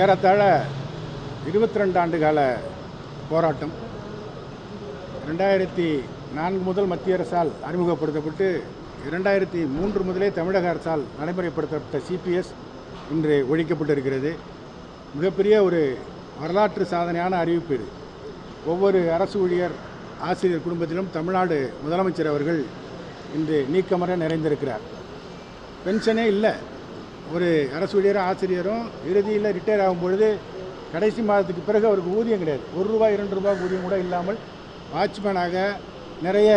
ஏறத்தாழ 22 ஆண்டு கால போராட்டம் 2004 முதல் மத்திய அரசால் அறிமுகப்படுத்தப்பட்டு 2003 முதலே தமிழக அரசால் நடைமுறைப்படுத்தப்பட்ட சிபிஎஸ் இன்று ஒழிக்கப்பட்டிருக்கிறது. மிகப்பெரிய ஒரு வரலாற்று சாதனையான அறிவிப்பு இது. ஒவ்வொரு அரசு ஊழியர் ஆசிரியர் குடும்பத்திலும் தமிழ்நாடு முதலமைச்சர் அவர்கள் இன்று நீக்கமர நிறைந்திருக்கிறார். பென்ஷனே இல்லை. ஒரு அரசு ஊழியரும் ஆசிரியரும் இறுதியில் ரிட்டையர் ஆகும் பொழுது கடைசி மாதத்துக்கு பிறகு அவருக்கு ஊதியம் கிடையாது. ₹1 2 ஊதியம் கூட இல்லாமல் வாட்ச்மேனாக நிறைய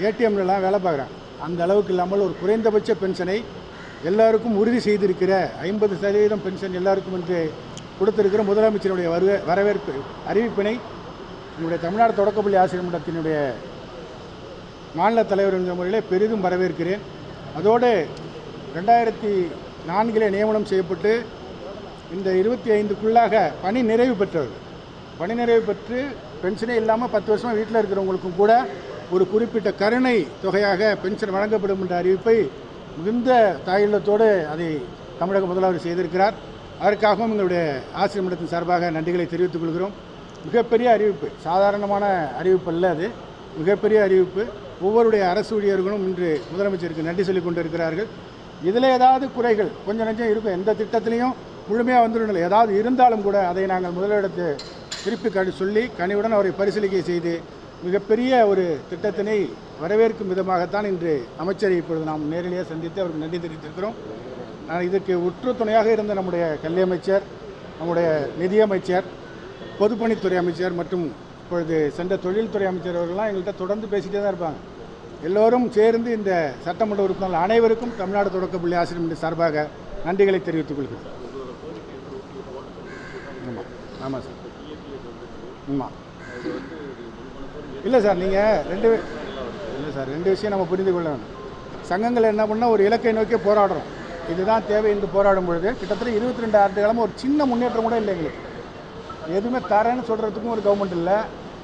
ஏடிஎம்லாம் வேலை பார்க்குறாங்க. அந்த அளவுக்கு இல்லாமல் ஒரு குறைந்தபட்ச பென்ஷனை எல்லாருக்கும் உறுதி செய்திருக்கிற 50% பென்ஷன் எல்லாருக்கும் என்று கொடுத்திருக்கிற முதலமைச்சருடைய வரவேற்பு அறிவிப்பினை என்னுடைய தமிழ்நாடு தொடக்கப்பள்ளி ஆசிரியர் மன்றத்தினுடைய மாநில தலைவர் என்ற முறையில் பெரிதும் வரவேற்கிறேன். அதோடு 2004 நியமனம் செய்யப்பட்டு இந்த 25க்குள்ளாக பணி நிறைவு பெற்றவர்கள் பணி நிறைவு பெற்று பென்ஷனே இல்லாமல் 10 வருஷமாக வீட்டில் இருக்கிறவங்களுக்கும் கூட ஒரு குறிப்பிட்ட கருணை தொகையாக பென்ஷன் வழங்கப்படும் என்ற அறிவிப்பை மிகுந்த தாயுள்ளத்தோடு அதை தமிழக முதல்வர் செய்திருக்கிறார். அதற்காகவும் எங்களுடைய ஆசிரியர் மன்றத்தின் சார்பாக நன்றிகளை தெரிவித்துக் கொள்கிறோம். மிகப்பெரிய அறிவிப்பு, சாதாரணமான அறிவிப்பு அல்ல, அது மிகப்பெரிய அறிவிப்பு. ஒவ்வொருடைய அரசு ஊழியர்களும் இன்று முதலமைச்சருக்கு நன்றி சொல்லிக் கொண்டிருக்கிறார்கள். இதில் ஏதாவது குறைகள் கொஞ்சம் நஞ்சம் இருக்கும், எந்த திட்டத்திலையும் முழுமையாக வந்துடல, ஏதாவது இருந்தாலும் கூட அதை நாங்கள் முதலிடத்தை திருப்பி சொல்லி கனிவுடன் அவரை பரிசீலிக்கை செய்து மிகப்பெரிய ஒரு திட்டத்தினை வரவேற்கும் விதமாகத்தான் இன்று அமைச்சரை இப்பொழுது நாம் நேரிலேயே சந்தித்து அவருக்கு நன்றி தெரிவித்திருக்கிறோம். நான் இதற்கு உற்று துணையாக இருந்த நம்முடைய கல்வி அமைச்சர், நம்முடைய நிதியமைச்சர், பொதுப்பணித்துறை அமைச்சர் மற்றும் இப்பொழுது சென்ற தொழில்துறை அமைச்சர் அவர்கள்லாம் எங்கள்கிட்ட தொடர்ந்து பேசிகிட்டே தான் இருப்பாங்க. எல்லோரும் சேர்ந்து இந்த சட்டமன்ற உறுப்பினர்கள் அனைவருக்கும் தமிழ்நாடு தொடக்கப்பள்ளி ஆசிரியர் மன்ற சார்பாக நன்றிகளை தெரிவித்துக் கொள்கிறேன். ஆமாம் ஆமாம் சார். ஆமாம் இல்லை சார், நீங்கள் ரெண்டு விஷயம் நம்ம புரிந்து கொள்ள வேண்டும். சங்கங்கள் என்ன பண்ணால் ஒரு இலக்கை நோக்கி போராடுறோம், இதுதான் தேவை என்று போராடும் பொழுது கிட்டத்தட்ட 22 ஆண்டு காலமாக ஒரு சின்ன முன்னேற்றம் கூட இல்லை. எங்களுக்கு எதுவுமே தரேன்னு சொல்கிறதுக்கும் ஒரு கவர்மெண்ட் இல்லை,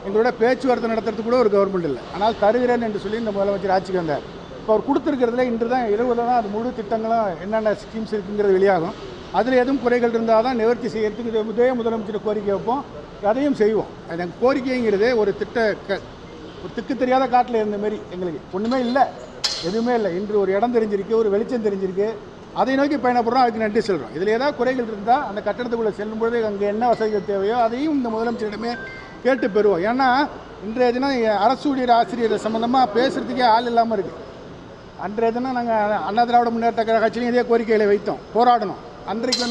எங்களோட பேச்சுவார்த்தை நடத்துறதுக்கு கூட ஒரு கவர்மெண்ட் இல்லை. ஆனால் தருகிறேன் என்று சொல்லி இந்த முதலமைச்சர் ஆட்சிக்கு வந்தார். இப்போ அவர் கொடுத்துருக்கிறதுல இன்று தான் 20 தான் அது முழு திட்டங்களும் என்னென்ன ஸ்கீம்ஸ் இருக்குங்கிறது வெளியாகும். அதில் எதுவும் குறைகள் இருந்தால் தான் நிவர்த்தி செய்யறதுக்கு இதே முதலமைச்சர் கோரிக்கை வைப்போம், அதையும் செய்வோம். அது எங்கள் கோரிக்கைங்கிறது ஒரு திக்கு தெரியாத காட்டில் இருந்த மாரி எங்களுக்கு ஒன்றுமே இல்லை, எதுவுமே இல்லை. இன்று ஒரு இடம் தெரிஞ்சிருக்கு, ஒரு வெளிச்சம் தெரிஞ்சிருக்கு, அதை நோக்கி பயணப்படுறோம். அதுக்கு நன்றி சொல்கிறோம். இதில் ஏதாவது குறைகள் இருந்தால் அந்த கட்டடத்துக்குள்ளே செல்லும்பொழுது அங்கே என்ன வசதிகள் தேவையோ அதையும் இந்த முதலமைச்சரிடமே கேட்டு பெறுவோம். ஏன்னா இன்றைய தினம் அரசு ஊழியர் ஆசிரியர் சம்மந்தமாக பேசுகிறதுக்கே ஆள் இல்லாமல் இருக்குது. அன்றைய தினம் நாங்கள் அண்ணா திராவிட முன்னேற்ற கழக கட்சியிலையும் இதே கோரிக்கைகளை வைத்தோம், போராடணும். அன்றைக்கு